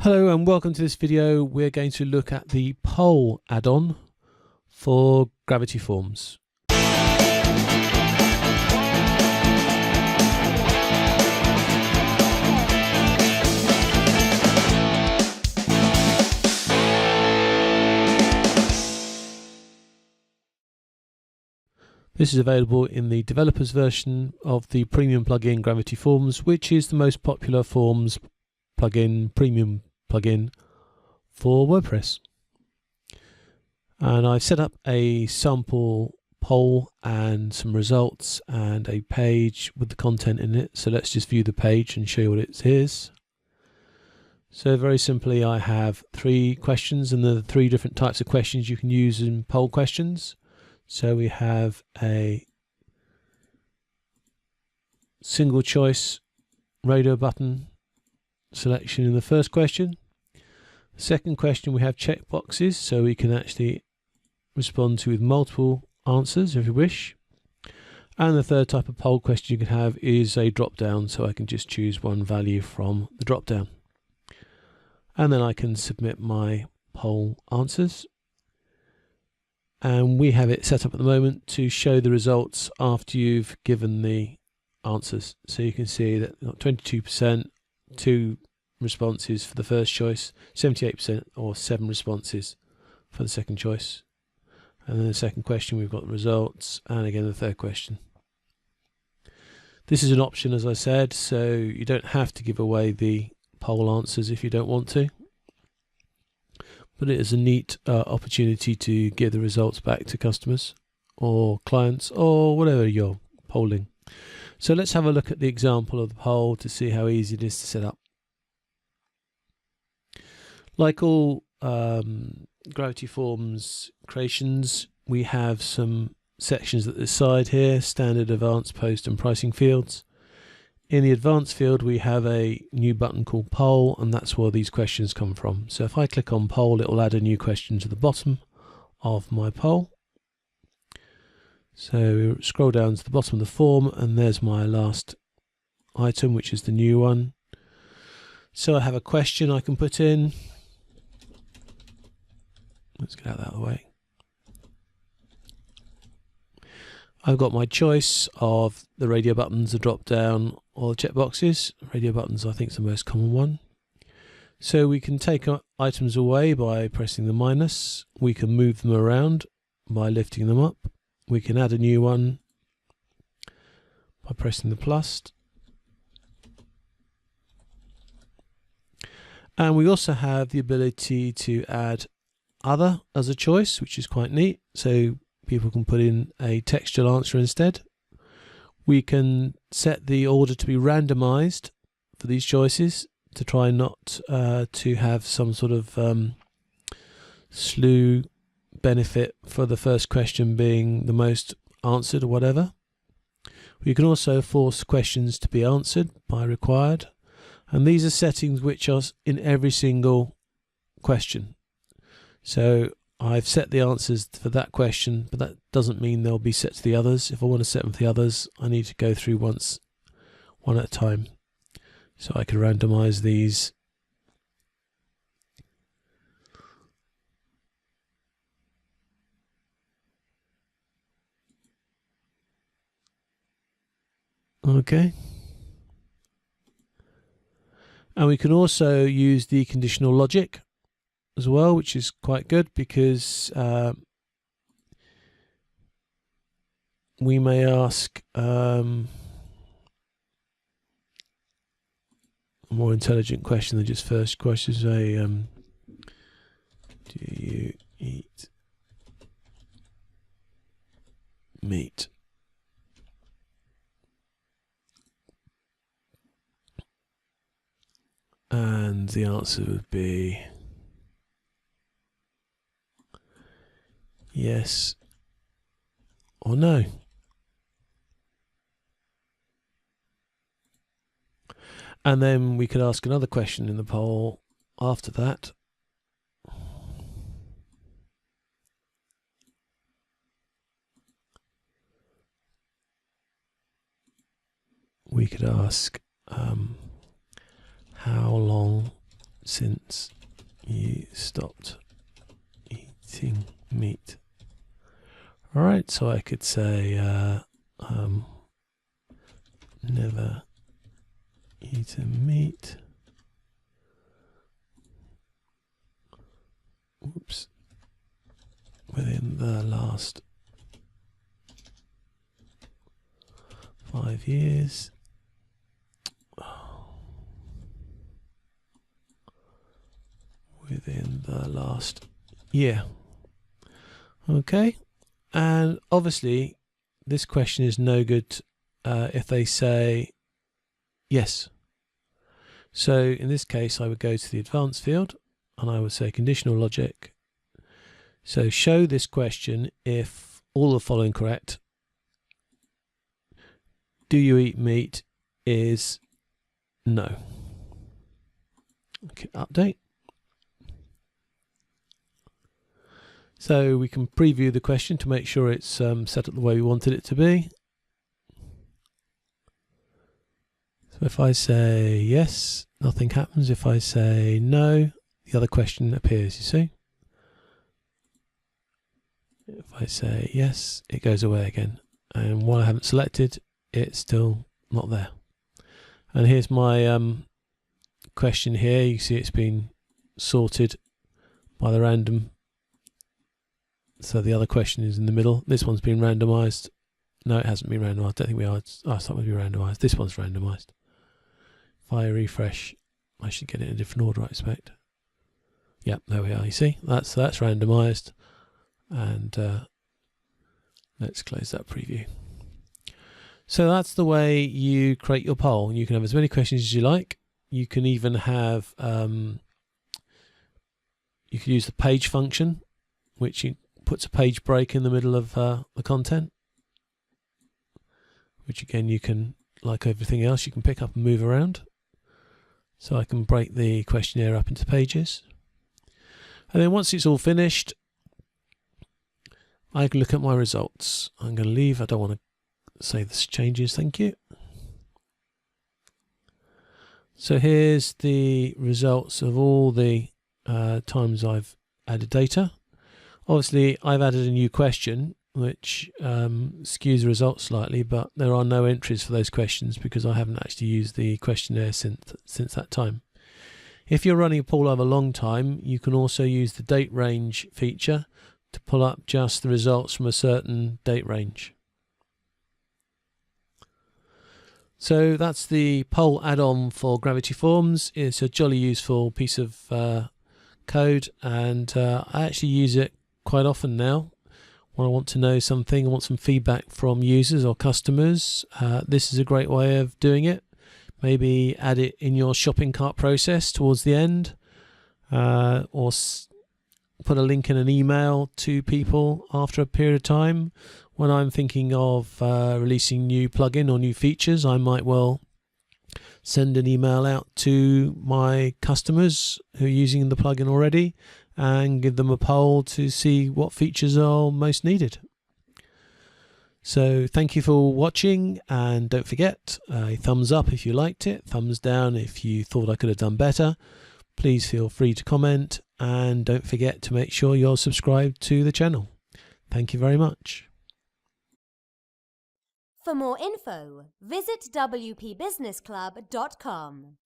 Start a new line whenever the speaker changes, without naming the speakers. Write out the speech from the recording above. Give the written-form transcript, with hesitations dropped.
Hello and welcome to this video. We're going to look at the poll add-on for gravity forms. This is available in the developers version of the premium plugin Gravity Forms, which is the most popular forms plugin, premium plugin for WordPress. And I've set up a sample poll and some results and a page with the content in it. So let's just view the page and show you what it is. So very simply, I have 3 questions, and there are 3 different types of questions you can use in poll questions. So we have a single choice radio button selection in the first question. Second question, we have checkboxes, so we can actually respond to with multiple answers if you wish. And the third type of poll question you can have is a drop down, so I can just choose one value from the drop down. And then I can submit my poll answers. And we have it set up at the moment to show the results after you've given the answers. So you can see that 22%, 2 responses for the first choice, 78% or 7 responses for the second choice. And then the second question, we've got the results, and again the third question. This is an option, as I said, so you don't have to give away the poll answers if you don't want to. But it is a neat opportunity to give the results back to customers or clients or whatever you're polling. So let's have a look at the example of the poll to see how easy it is to set up. Like all Gravity Forms creations, we have some sections at the side here: standard, advanced, post and pricing fields. In the advanced field, we have a new button called poll, and that's where these questions come from. So if I click on poll, it will add a new question to the bottom of my poll. So scroll down to the bottom of the form, and there's my last item, which is the new one. So I have a question I can put in. Let's get out of the way. I've got my choice of the radio buttons, the drop down, or the checkboxes. Radio buttons, I think, is the most common one. So we can take items away by pressing the minus. We can move them around by lifting them up. We can add a new one by pressing the plus. And we also have the ability to add other as a choice, which is quite neat. So people can put in a textual answer instead. We can set the order to be randomized for these choices to try not to have some sort of slew benefit for the first question being the most answered or whatever. We can also force questions to be answered by required, and these are settings which are in every single question. So I've set the answers for that question, but that doesn't mean they'll be set to the others. If I want to set them for the others, I need to go through one at a time. So I can randomize these. Okay. And we can also use the conditional logic as well, which is quite good because we may ask a more intelligent question than just first question. Say, do you eat meat? And the answer would be yes or no. And then we could ask another question in the poll after that. We could ask how long since you stopped eating meat. Alright, so I could say never eaten meat. Oops. Within the last 5 years. Within the last year. Okay, and obviously this question is no good if they say yes. So in this case I would go to the advanced field and I would say conditional logic. So show this question if all the following correct. Do you eat meat is no. Okay, update. So we can preview the question to make sure it's set up the way we wanted it to be. So if I say yes, nothing happens. If I say no, the other question appears, you see. If I say yes, it goes away again. And while I haven't selected, it's still not there. And here's my question here. You see it's been sorted by the random. So the other question is in the middle. This one's been randomized. No, it hasn't been randomized. I don't think we are. I thought it would be randomized. This one's randomized. If I refresh, I should get it in a different order, I expect. Yep, there we are. You see, that's randomized. And let's close that preview. So that's the way you create your poll. You can have as many questions as you like. You can even have you could use the page function, which puts a page break in the middle of the content, which again you can, like everything else, you can pick up and move around. So I can break the questionnaire up into pages. And then once it's all finished, I can look at my results. I'm going to leave. I don't want to save this changes. Thank you. So here's the results of all the times I've added data. Obviously, I've added a new question, which skews the results slightly, but there are no entries for those questions because I haven't actually used the questionnaire since that time. If you're running a poll over a long time, you can also use the date range feature to pull up just the results from a certain date range. So that's the poll add-on for Gravity Forms. It's a jolly useful piece of code, and I actually use it quite often now. When I want to know something, I want some feedback from users or customers, this is a great way of doing it. Maybe add it in your shopping cart process towards the end, or put a link in an email to people after a period of time. When I'm thinking of releasing new plugin or new features, I might well send an email out to my customers who are using the plugin already and give them a poll to see what features are most needed. So thank you for watching, and don't forget a thumbs up if you liked it, thumbs down if you thought I could have done better. Please feel free to comment, and don't forget to make sure you're subscribed to the channel. Thank you very much.
For more info, visit wpbusinessclub.com.